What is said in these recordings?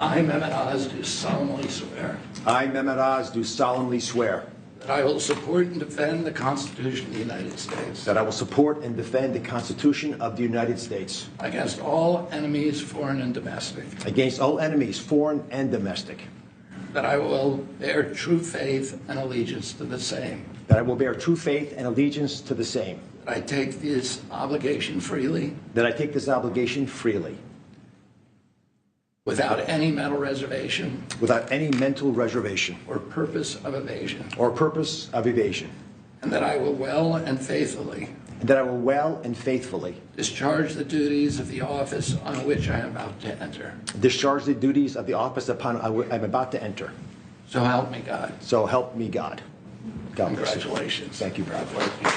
I, Mehmet Oz, do solemnly swear I, Mehmet Oz, do solemnly swear that I will support and defend the Constitution of the United States that I will support and defend the Constitution of the United States against all enemies, foreign and domestic, against all enemies, foreign and domestic, that I will bear true faith and allegiance to the same, that I will bear true faith and allegiance to the same, that I take this obligation freely that I take this obligation freely, without any mental reservation without any mental reservation or purpose of evasion, or purpose of evasion, and that I will well and faithfully and that I will well and faithfully discharge the duties of the office on which I am about to enter. discharge the duties of the office upon I'm about to enter. So help me God. So help me God. God bless you. Congratulations. Thank you, brother. God bless you.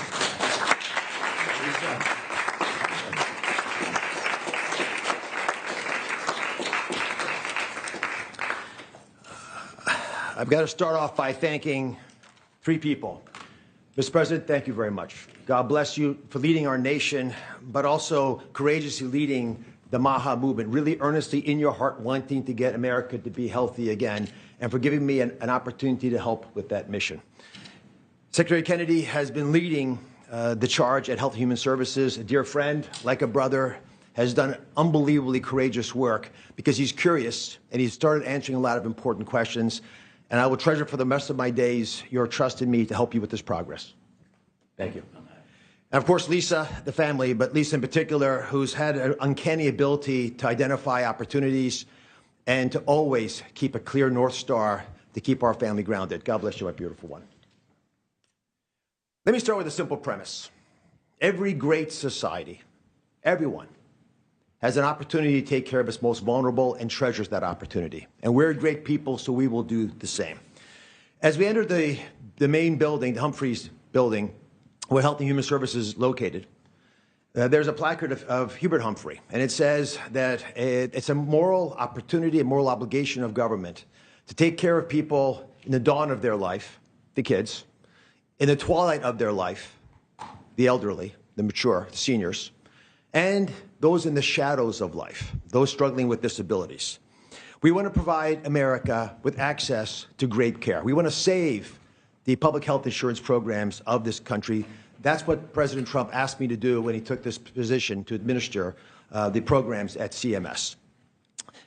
I've got to start off by thanking three people. Mr. President, thank you very much. God bless you for leading our nation, but also courageously leading the MAHA movement, really earnestly in your heart wanting to get America to be healthy again, and for giving me an opportunity to help with that mission. Secretary Kennedy has been leading the charge at Health and Human Services. A dear friend, like a brother, has done unbelievably courageous work because he's curious and he's started answering a lot of important questions. And I will treasure for the rest of my days your trust in me to help you with this progress. Thank you. And of course, Lisa, the family, but Lisa in particular, who's had an uncanny ability to identify opportunities and to always keep a clear North Star to keep our family grounded. God bless you, my beautiful one. Let me start with a simple premise. Every great society, everyone, has an opportunity to take care of its most vulnerable and treasures that opportunity. And we're great people, so we will do the same. As we enter the main building, the Humphreys building, where Health and Human Services is located, there's a placard of Hubert Humphrey, and it says that it's a moral opportunity, a moral obligation of government to take care of people in the dawn of their life, the kids, in the twilight of their life, the elderly, the mature, the seniors, and those in the shadows of life, those struggling with disabilities. We want to provide America with access to great care. We want to save the public health insurance programs of this country. That's what President Trump asked me to do when he took this position to administer the programs at CMS.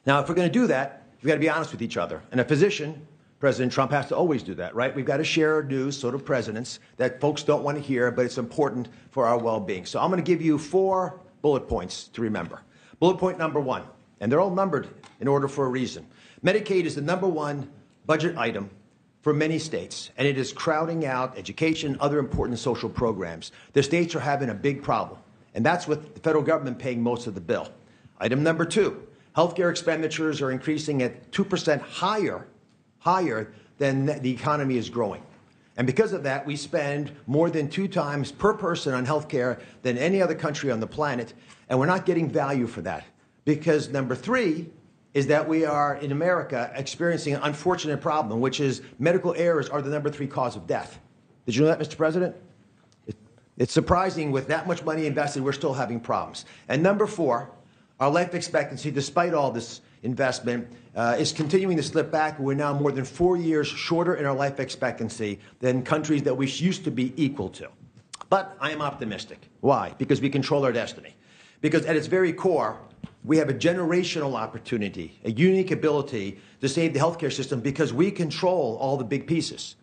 Now, if we're going to do that, we've got to be honest with each other. And a physician, President Trump, has to always do that, right? We've got to share news, sort of presidents, that folks don't want to hear, but it's important for our well-being. So I'm going to give you 4 bullet points to remember. Bullet point number 1, and they're all numbered in order for a reason. Medicaid is the #1 budget item for many states, and it is crowding out education, other important social programs. The states are having a big problem, and that's with the federal government paying most of the bill. Item number 2, healthcare expenditures are increasing at 2% higher than the economy is growing. And because of that, we spend more than 2 times per person on health care than any other country on the planet, and we're not getting value for that. Because number 3 is that we are, in America, experiencing an unfortunate problem, which is medical errors are the number 3 cause of death. Did you know that, Mr. President? It's surprising with that much money invested, we're still having problems. And number 4, our life expectancy, despite all this investment, is continuing to slip back. We're now more than 4 years shorter in our life expectancy than countries that we used to be equal to. But I am optimistic. Why? Because we control our destiny. Because at its very core, we have a generational opportunity, a unique ability to save the healthcare system because we control all the big pieces.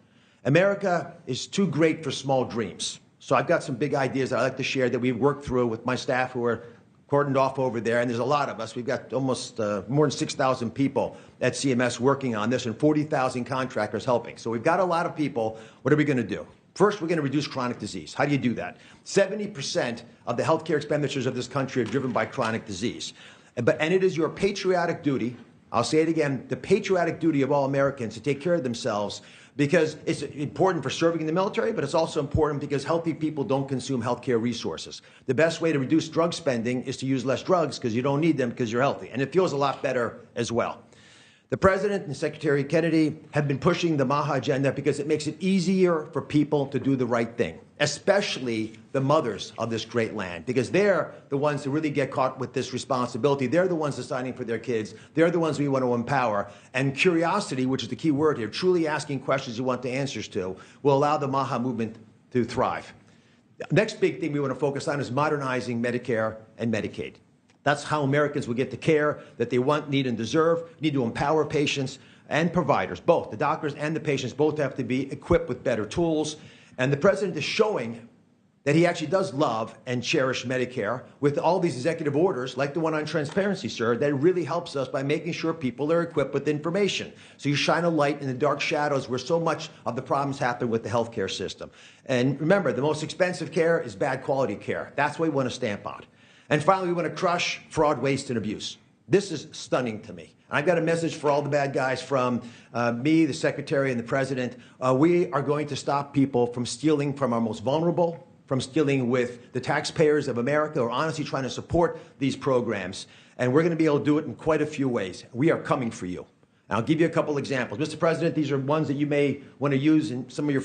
America is too great for small dreams. So I've got some big ideas that I'd like to share that we've worked through with my staff who are cordoned off over there, and there's a lot of us. We've got almost more than 6,000 people at CMS working on this and 40,000 contractors helping. So we've got a lot of people. What are we going to do? First, we're going to reduce chronic disease. How do you do that? 70% of the healthcare expenditures of this country are driven by chronic disease. And it is your patriotic duty, I'll say it again, the patriotic duty of all Americans to take care of themselves, because it's important for serving in the military, but it's also important because healthy people don't consume healthcare resources. The best way to reduce drug spending is to use less drugs because you don't need them because you're healthy. And it feels a lot better as well. The President and Secretary Kennedy have been pushing the MAHA agenda because it makes it easier for people to do the right thing. especially the mothers of this great land, because they're the ones who really get caught with this responsibility. They're the ones deciding for their kids. They're the ones we want to empower. And curiosity, which is the key word here, truly asking questions you want the answers to, will allow the MAHA movement to thrive. Next big thing we want to focus on is modernizing Medicare and Medicaid. That's how Americans will get the care that they want, need, and deserve. We need to empower patients and providers, both. The doctors and the patients both have to be equipped with better tools. And the president is showing that he actually does love and cherish Medicare with all these executive orders, like the one on transparency, sir, that really helps us by making sure people are equipped with information. So you shine a light in the dark shadows where so much of the problems happen with the healthcare system. And remember, the most expensive care is bad quality care. That's what we want to stamp on. And finally, we want to crush fraud, waste, and abuse. This is stunning to me. I've got a message for all the bad guys from me, the secretary, and the president. We are going to stop people from stealing from our most vulnerable, from stealing with the taxpayers of America, or honestly trying to support these programs. And we're going to be able to do it in quite a few ways. We are coming for you. And I'll give you a couple examples. Mr. President, these are ones that you may want to use in some of your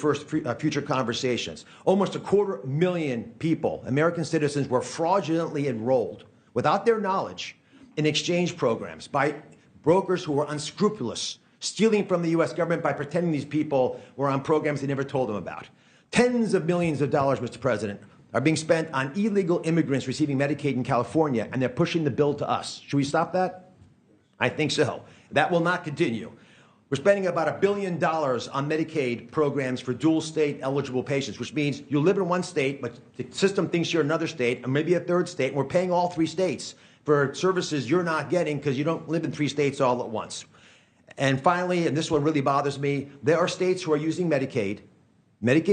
future conversations. Almost 250,000 people, American citizens, were fraudulently enrolled without their knowledge in exchange programs by brokers who were unscrupulous, stealing from the U.S. government by pretending these people were on programs they never told them about. Tens of millions of dollars, Mr. President, are being spent on illegal immigrants receiving Medicaid in California, and they're pushing the bill to us. Should we stop that? I think so. That will not continue. We're spending about $1 billion on Medicaid programs for dual state eligible patients, which means you live in one state, but the system thinks you're another state, and maybe a third state, and we're paying all 3 states for services you're not getting because you don't live in 3 states all at once. And finally, and this one really bothers me, there are states who are using Medicaid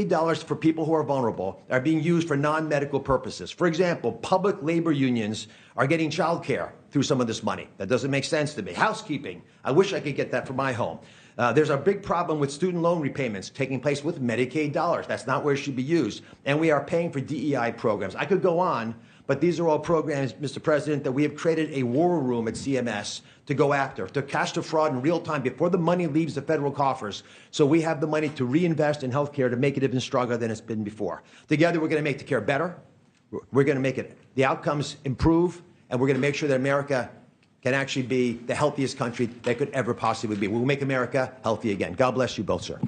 dollars for people who are vulnerable are being used for non-medical purposes. For example, public labor unions are getting child care through some of this money. That doesn't make sense to me. Housekeeping, I wish I could get that for my home. There's a big problem with student loan repayments taking place with Medicaid dollars. That's not where it should be used. And we are paying for DEI programs. I could go on, but these are all programs, Mr. President, that we have created a war room at CMS to go after, to catch the fraud in real time before the money leaves the federal coffers. So we have the money to reinvest in healthcare to make it even stronger than it's been before. Together, we're going to make the care better. We're going to make the outcomes improve, and we're going to make sure that America can actually be the healthiest country that could ever possibly be. We'll make America healthy again. God bless you both, sir.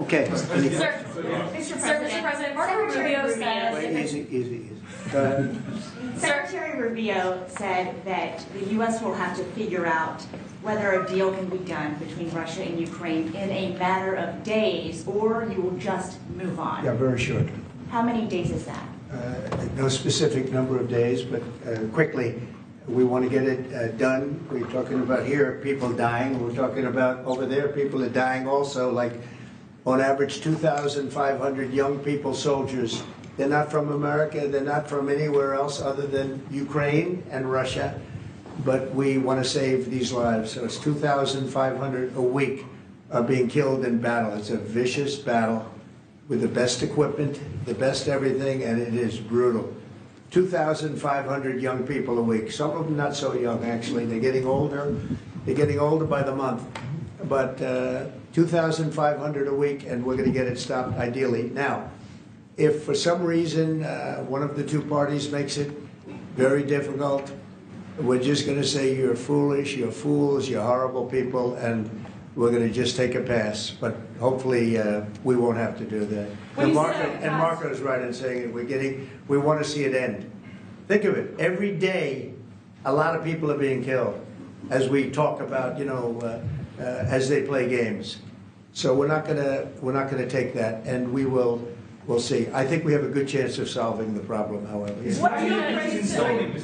Okay. Mr. President, Marco Rubio said... Easy. Go ahead. Secretary Rubio said that the U.S. will have to figure out whether a deal can be done between Russia and Ukraine in a matter of days, or you will just move on. Yeah, very short. How many days is that? No specific number of days, but quickly. We want to get it done. We're talking about here people dying. We're talking about over there people are dying also, like on average 2,500 young people, soldiers. They're not from America. They're not from anywhere else other than Ukraine and Russia. But we want to save these lives. So it's 2,500 a week are being killed in battle. It's a vicious battle with the best equipment, the best everything, and it is brutal. 2,500 young people a week. Some of them not so young, actually. They're getting older. They're getting older by the month. But 2,500 a week, and we're going to get it stopped ideally. Now, if for some reason one of the two parties makes it very difficult, we're just going to say you're foolish, you're fools, you're horrible people, and we're going to just take a pass. But hopefully we won't have to do that. And Marco's right in saying it. We want to see it end. Think of it. Every day, a lot of people are being killed, as we talk about, as they play games. So we're not gonna take that, and we'll see. I think we have a good chance of solving the problem, however. Yeah.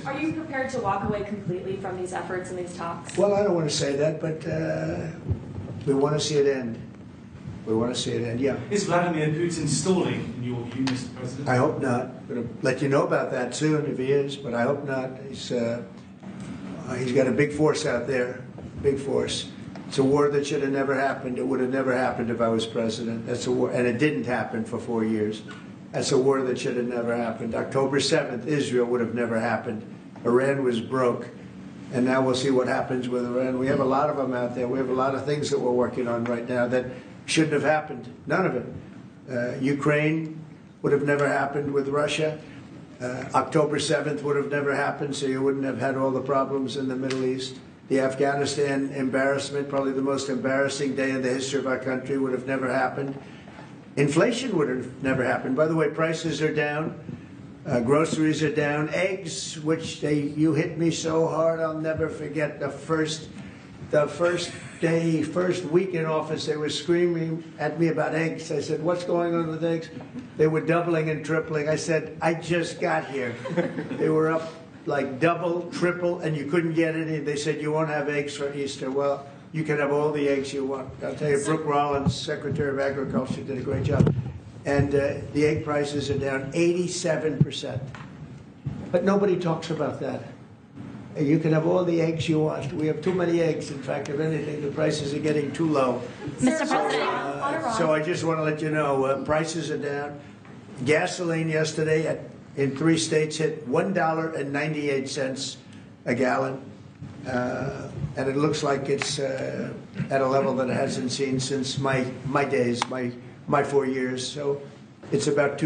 Are you prepared to walk away completely from these efforts and these talks? Well, I don't want to say that, but we want to see it end. We want to see it end, yeah. Is Vladimir Putin stalling, in your view, Mr. President? I hope not. I'm going to let you know about that soon if he is, but I hope not. He's got a big force out there, big force. It's a war that should have never happened. It would have never happened if I was president. That's a war, and it didn't happen for 4 years. That's a war that should have never happened. October 7th, Israel would have never happened. Iran was broke. And now we'll see what happens with Iran. We have a lot of them out there. We have a lot of things that we're working on right now that shouldn't have happened. None of it. Ukraine would have never happened with Russia. October 7th would have never happened, so you wouldn't have had all the problems in the Middle East. The Afghanistan embarrassment, probably the most embarrassing day in the history of our country, would have never happened. Inflation would have never happened. By the way, prices are down. Groceries are down. Eggs, which you hit me so hard, I'll never forget the first week in office, they were screaming at me about eggs. I said, what's going on with eggs? They were doubling and tripling. I said, I just got here. They were up like double, triple, and you couldn't get any. They said, you won't have eggs for Easter. Well, you can have all the eggs you want. I'll tell you, Brooke Rollins, Secretary of Agriculture, did a great job. And the egg prices are down 87%. But nobody talks about that. You can have all the eggs you want. We have too many eggs. In fact, if anything, the prices are getting too low. Mr. President. So I just want to let you know, prices are down. Gasoline yesterday in 3 states hit $1.98 a gallon. And it looks like it's at a level that it hasn't seen since my days, my 4 years. So it's about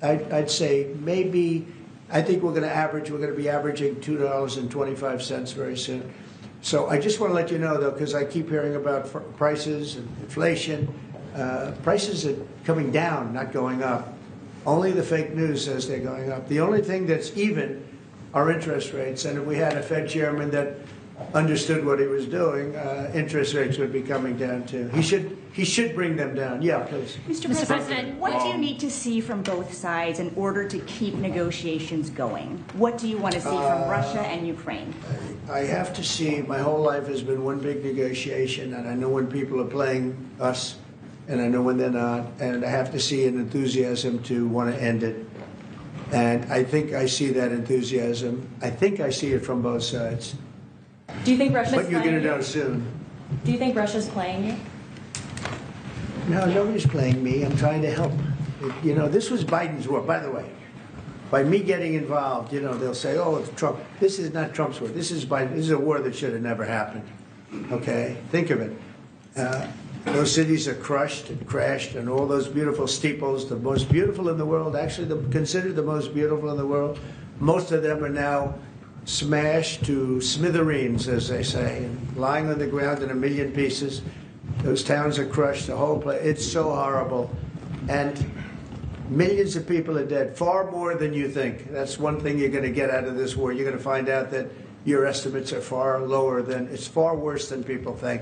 I'd say maybe, I think we're going to be averaging $2.25 very soon. So I just want to let you know, though, because I keep hearing about prices and inflation. Prices are coming down, not going up. Only the fake news says they're going up. The only thing that's even are interest rates. And if we had a Fed chairman that understood what he was doing, interest rates would be coming down too. He should bring them down. Yeah, please. Mr. President, what do you need to see from both sides in order to keep negotiations going? What do you want to see from Russia and Ukraine? I have to see, my whole life has been one big negotiation, and I know when people are playing us, and I know when they're not, and I have to see an enthusiasm to want to end it. And I think I see that enthusiasm. I think I see it from both sides. Do you think Russia's But you're playing going to you? know soon. Do you think Russia's playing you? No, nobody's playing me. I'm trying to help. You know, this was Biden's war, by the way. By me getting involved, you know, they'll say, oh, it's Trump. This is not Trump's war. This is Biden. This is a war that should have never happened. Okay? Think of it. Those cities are crushed and crashed, and all those beautiful steeples, the most beautiful in the world, actually considered the most beautiful in the world, most of them are now smashed to smithereens, as they say, and lying on the ground in a million pieces. Those towns are crushed, the whole place. It's so horrible. And millions of people are dead, far more than you think. That's one thing you're going to get out of this war. You're going to find out that your estimates are far lower than, it's far worse than people think.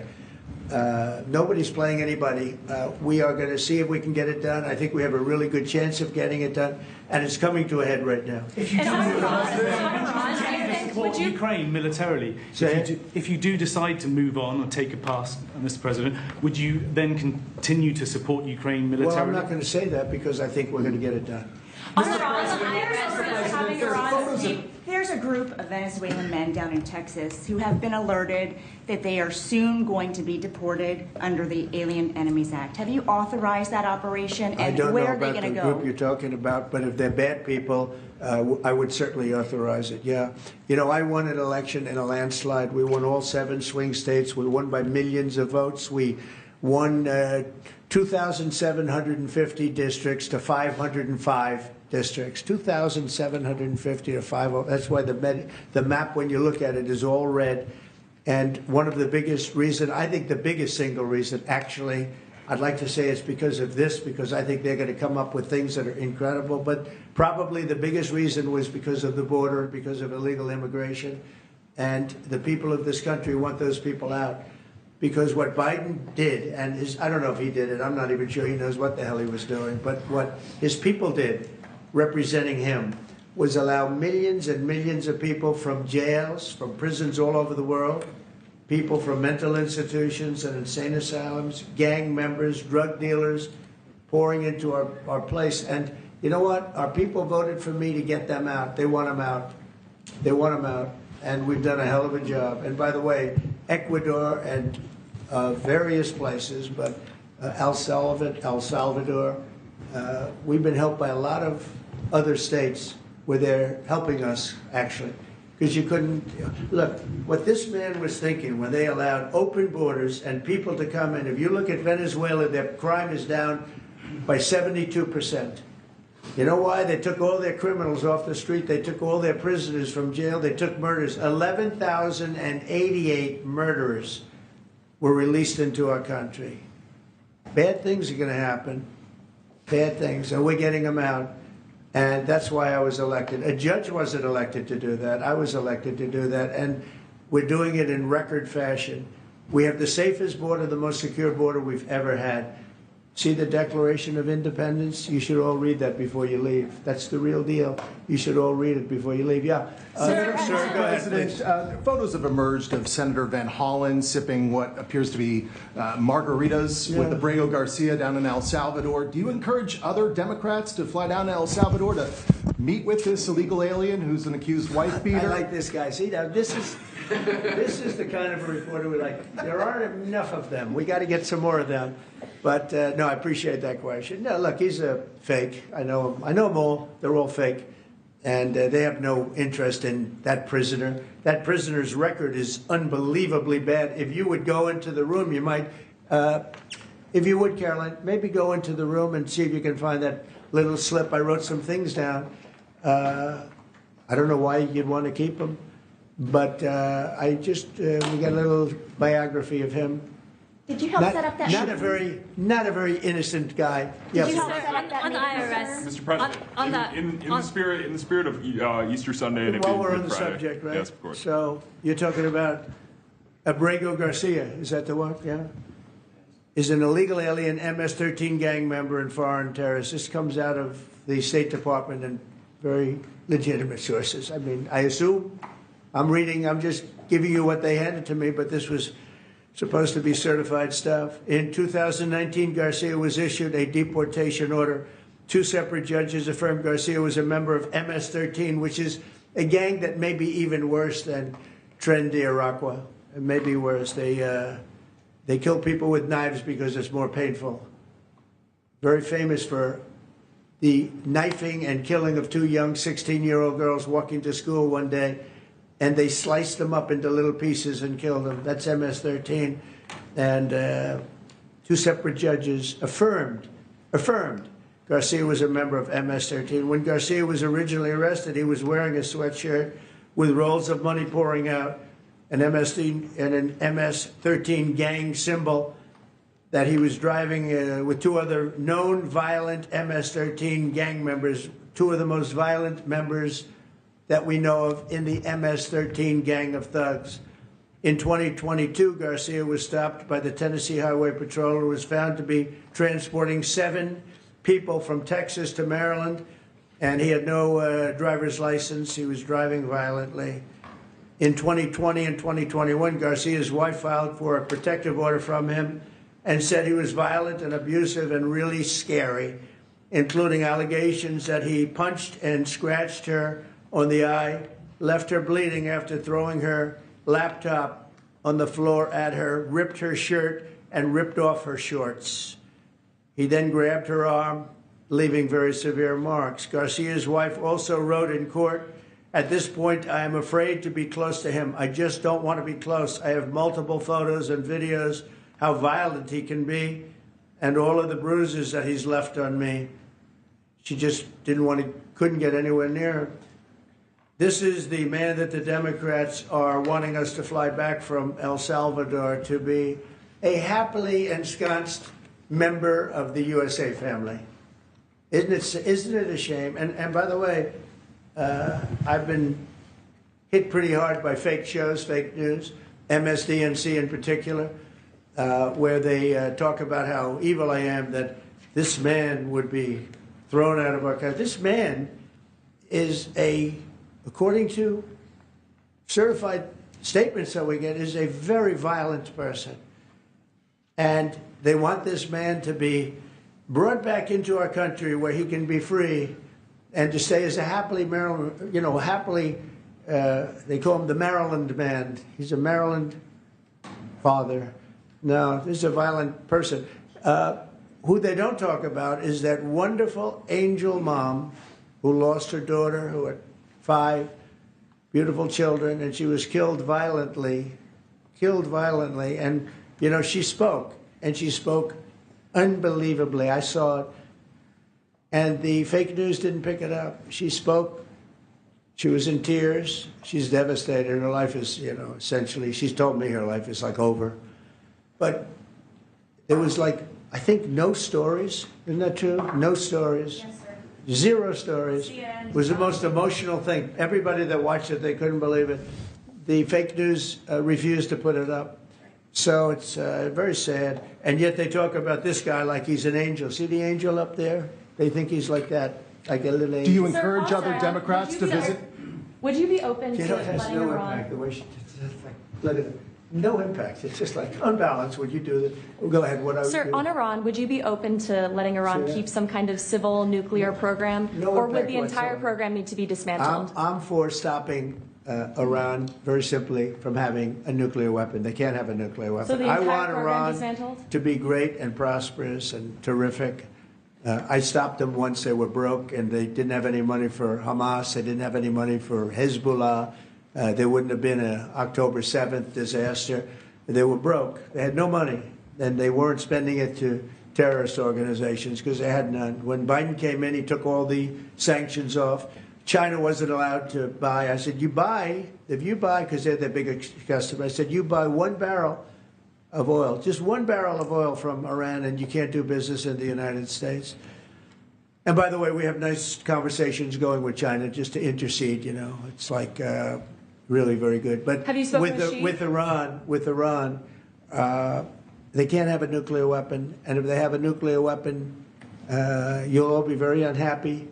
Nobody's playing anybody. We are going to see if we can get it done. I think we have a really good chance of getting it done, and it's coming to a head right now. If you do support Ukraine militarily, if you do decide to move on or take a pass, Mr. President, would you then continue to support Ukraine militarily? Well, I'm not going to say that because I think we're going to get it done. There's a group of Venezuelan men down in Texas who have been alerted that they are soon going to be deported under the Alien Enemies Act. Have you authorized that operation, and where are they going to go? I don't know about the group you're talking about, but if they're bad people, I would certainly authorize it, yeah. You know, I won an election in a landslide. We won all 7 swing states. We won by millions of votes. We won 2,750 districts to 505 districts, 2,750 to 5. That's why the map, when you look at it, is all red. And one of the biggest reason, I think the biggest single reason, actually, I'd like to say it's because of this, because I think they're going to come up with things that are incredible. But probably the biggest reason was because of the border, because of illegal immigration. And the people of this country want those people out. Because what Biden did, and I don't know if he did it, I'm not even sure he knows what the hell he was doing, but what his people did, representing him, was allow millions and millions of people from jails, from prisons all over the world, people from mental institutions and insane asylums, gang members, drug dealers, pouring into our place. And you know what? Our people voted for me to get them out. They want them out. They want them out. And we've done a hell of a job. And by the way, Ecuador and various places, but El Salvador, we've been helped by a lot of other states where they're helping us, actually. Because you couldn't, look, what this man was thinking when they allowed open borders and people to come in, if you look at Venezuela, their crime is down by 72%. You know why? They took all their criminals off the street. They took all their prisoners from jail. They took murders. 11,088 murderers were released into our country. Bad things are going to happen. Bad things. And we're getting them out. And that's why I was elected. A judge wasn't elected to do that. I was elected to do that. And we're doing it in record fashion. We have the safest border, the most secure border we've ever had. See the Declaration of Independence? You should all read that before you leave. That's the real deal. You should all read it before you leave. Yeah. Senator, Sir, go ahead, please. photos have emerged of Senator Van Hollen sipping what appears to be margaritas with Abrego Garcia down in El Salvador. Do you encourage other Democrats to fly down to El Salvador to meet with this illegal alien who's an accused wife beater? I like this guy. See, now this is the kind of reporter we like. There aren't enough of them. We got to get some more of them. But no, I appreciate that question. No, look, he's a fake. I know him. I know them all. They're all fake. And they have no interest in that prisoner. That prisoner's record is unbelievably bad. If you would go into the room, you might, if you would, Caroline, maybe go into the room and see if you can find that little slip. I wrote some things down. I don't know why you'd want to keep him, but we got a little biography of him. Did you help set up that not meeting? a very innocent guy. Did you Yes. help set up that on the meeting, IRS. sir? Mr. President, in the spirit of Easter Sunday and it While being we're Good on the Friday. subject, right? Yes, of course. So you're talking about Abrego Garcia, is that the one? Yeah. Is an illegal alien MS-13 gang member and foreign terrorist. This comes out of the State Department and very legitimate sources. I mean, I assume I'm just giving you what they handed to me, but this was supposed to be certified stuff. In 2019, Garcia was issued a deportation order. 2 separate judges affirmed Garcia was a member of MS-13, which is a gang that may be even worse than Tren de Aragua. It may be worse. They kill people with knives because it's more painful. Very famous for the knifing and killing of 2 young 16-year-old girls walking to school one day, and they sliced them up into little pieces and killed them. That's MS-13. And 2 separate judges affirmed Garcia was a member of MS-13. When Garcia was originally arrested, he was wearing a sweatshirt with rolls of money pouring out, an MS-13 gang symbol that he was driving with 2 other known violent MS-13 gang members, 2 of the most violent members that we know of in the MS-13 gang of thugs. In 2022, Garcia was stopped by the Tennessee Highway Patrol and was found to be transporting 7 people from Texas to Maryland, and he had no driver's license. He was driving violently. In 2020 and 2021, Garcia's wife filed for a protective order from him and said he was violent and abusive and really scary, including allegations that he punched and scratched her on the eye, left her bleeding after throwing her laptop on the floor at her, ripped her shirt, and ripped off her shorts. He then grabbed her arm, leaving very severe marks. Garcia's wife also wrote in court, "At this point, I am afraid to be close to him. I just don't want to be close. I have multiple photos and videos how violent he can be and all of the bruises that he's left on me." She just couldn't get anywhere near him. This is the man that the Democrats are wanting us to fly back from El Salvador to be a happily ensconced member of the USA family. Isn't it a shame? And by the way, I've been hit pretty hard by fake shows, fake news, MSDNC in particular, where they talk about how evil I am, that this man would be thrown out of our country. This man is according to certified statements that we get, is a very violent person. And they want this man to be brought back into our country where he can be free and to stay as a happily Maryland, they call him the Maryland man. He's a Maryland father. No, this is a violent person. who they don't talk about is that wonderful angel mom who lost her daughter, who had 5 beautiful children, and she was killed violently. And, you know, she spoke, and she spoke unbelievably. I saw it. And the fake news didn't pick it up. She spoke. She was in tears. She's devastated. Her life is, you know, essentially, she's told me her life is like over. But there was like, I think no stories. Isn't that true? No stories. Yes, sir. 0 stories. It was the most emotional thing. Everybody that watched it, they couldn't believe it. The fake news refused to put it up. So it's very sad. And yet they talk about this guy like he's an angel. See the angel up there? They think he's like that, like a little angel. Do you Sir, encourage also, other Democrats to visit? Would you be open You to know, it has letting no Iran? impact. The way she, it's just like, let it, no impact. It's just like unbalanced. Would you do that? Well, go ahead. What I would Sir, do. on Iran, would you be open to letting Iran Say that. keep some kind of civil nuclear program? No Or would impact the entire whatsoever. program need to be dismantled? I'm for stopping Iran very simply from having a nuclear weapon. They can't have a nuclear weapon. So the I entire want program Iran dismantled? to be great and prosperous and terrific. I stopped them once they were broke and they didn't have any money for Hamas. They didn't have any money for Hezbollah. There wouldn't have been an October 7th disaster. They were broke. They had no money, and they weren't spending it to terrorist organizations because they had none. When Biden came in, he took all the sanctions off. China wasn't allowed to buy. I said, you buy, if you buy, because they're their biggest customer, I said, you buy 1 barrel of oil, just 1 barrel of oil from Iran, and you can't do business in the United States. And by the way, we have nice conversations going with China just to intercede, you know. It's like really very good. But Have you spoken with Xi? with Iran, they can't have a nuclear weapon. And if they have a nuclear weapon, you'll all be very unhappy.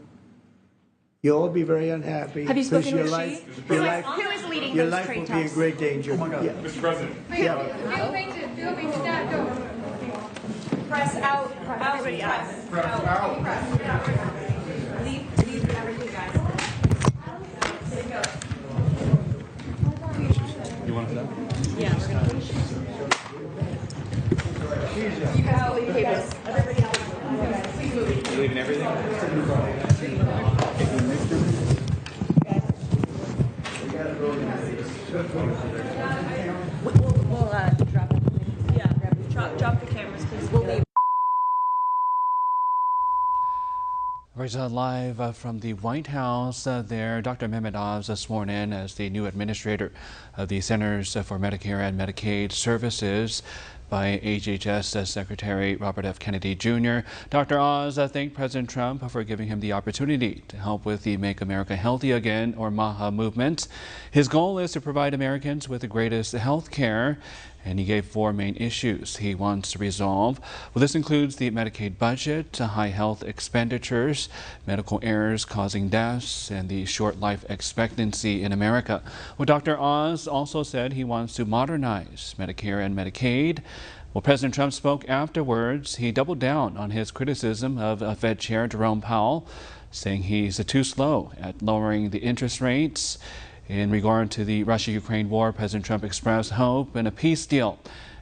You'll all be very unhappy. Have you spoken because with your Xi? life, Who your is, life, who is leading your those life trade will be in talks? great danger. Mr. President. Yeah. Press out. Everybody out. Press out. Leave everything, guys. You want that? Yeah, we're going to. You guys will leave cables. Everybody else. Please move. You leaving everything? We'll drop it. Yeah, drop the cameras, please. We'll leave. Right, live from the White House there, Dr. Mehmet Oz sworn in as the new administrator of the Centers for Medicare and Medicaid Services by HHS Secretary Robert F. Kennedy Jr. Dr. Oz thanked President Trump for giving him the opportunity to help with the Make America Healthy Again, or MAHA movement. His goal is to provide Americans with the greatest health care, and he gave 4 main issues he wants to resolve. Well, this includes the Medicaid budget, high health expenditures, medical errors causing deaths, and the short life expectancy in America. Well, Dr. Oz also said he wants to modernize Medicare and Medicaid. Well, President Trump spoke afterwards. He doubled down on his criticism of Fed Chair Jerome Powell, saying he's too slow at lowering the interest rates. In regard to the Russia-Ukraine war, President Trump expressed hope in a peace deal.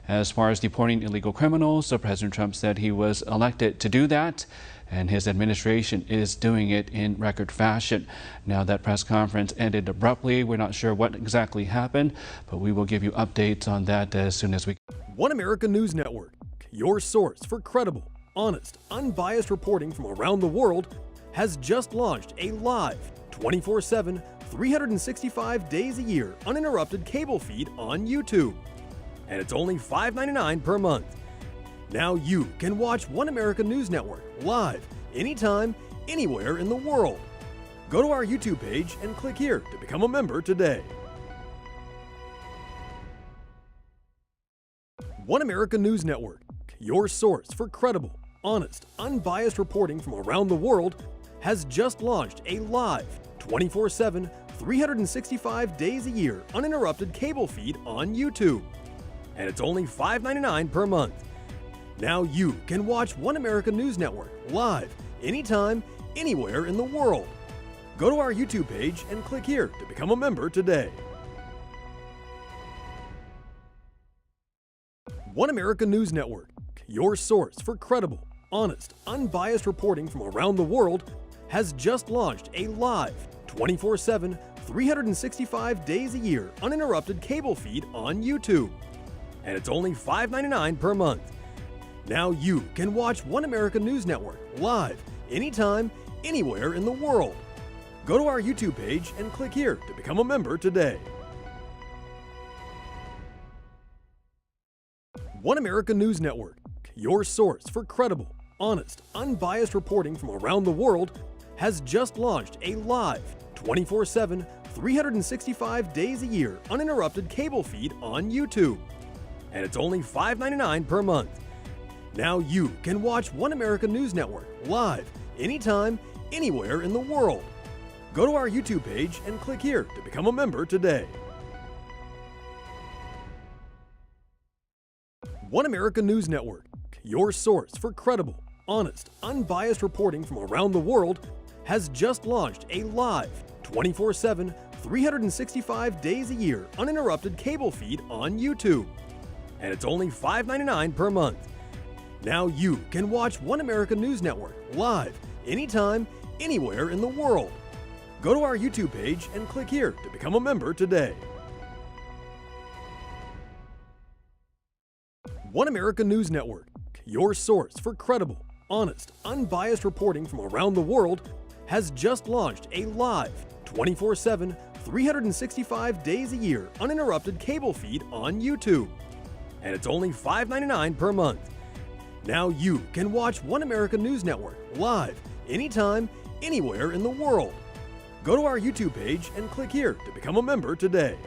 As far as deporting illegal criminals, President Trump said he was elected to do that, and his administration is doing it in record fashion. Now, that press conference ended abruptly. We're not sure what exactly happened, but we will give you updates on that as soon as we can. One America News Network, your source for credible, honest, unbiased reporting from around the world, has just launched a live 24/7 365 days a year uninterrupted cable feed on YouTube. And it's only $5.99 per month. Now you can watch One America News Network live, anytime, anywhere in the world. Go to our YouTube page and click here to become a member today. One America News Network, your source for credible, honest, unbiased reporting from around the world, has just launched a live 24/7 365 days a year uninterrupted cable feed on YouTube. And it's only $5.99 per month. Now you can watch One America News Network live, anytime, anywhere in the world. Go to our YouTube page and click here to become a member today. One America News Network, your source for credible, honest, unbiased reporting from around the world, has just launched a live, 24/7, 365 days a year uninterrupted cable feed on YouTube. And it's only $5.99 per month. Now you can watch One American News Network live, anytime, anywhere in the world. Go to our YouTube page and click here to become a member today. One American News Network, your source for credible, honest, unbiased reporting from around the world, has just launched a live, 24/7, 365 days a year uninterrupted cable feed on YouTube. And it's only $5.99 per month. Now you can watch One American News Network live, anytime, anywhere in the world. Go to our YouTube page and click here to become a member today. One American News Network, your source for credible, honest, unbiased reporting from around the world, has just launched a live, 24/7, 365 days a year uninterrupted cable feed on YouTube. And it's only $5.99 per month. Now you can watch One American News Network live, anytime, anywhere in the world. Go to our YouTube page and click here to become a member today. One American News Network, your source for credible, honest, unbiased reporting from around the world, has just launched a live, 24/7, 365 days a year uninterrupted cable feed on YouTube. And it's only $5.99 per month. Now you can watch One American News Network live, anytime, anywhere in the world. Go to our YouTube page and click here to become a member today.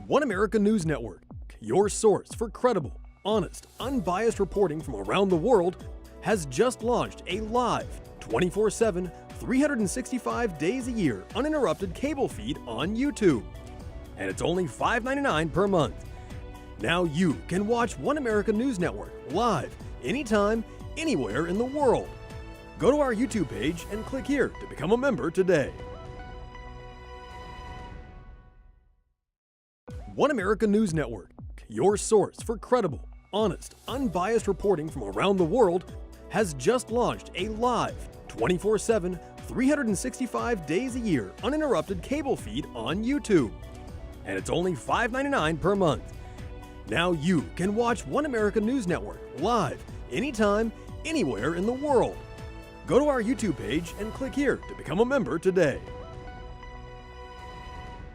One American News Network, your source for credible, honest, unbiased reporting from around the world, has just launched a live, 24/7, 365 days a year uninterrupted cable feed on YouTube. And it's only $5.99 per month. Now you can watch One American News Network live, anytime, anywhere in the world. Go to our YouTube page and click here to become a member today. One American News Network, your source for credible, honest, unbiased reporting from around the world, has just launched a live, 24/7, 365 days a year uninterrupted cable feed on YouTube. And it's only $5.99 per month. Now you can watch One American News Network live, anytime, anywhere in the world. Go to our YouTube page and click here to become a member today.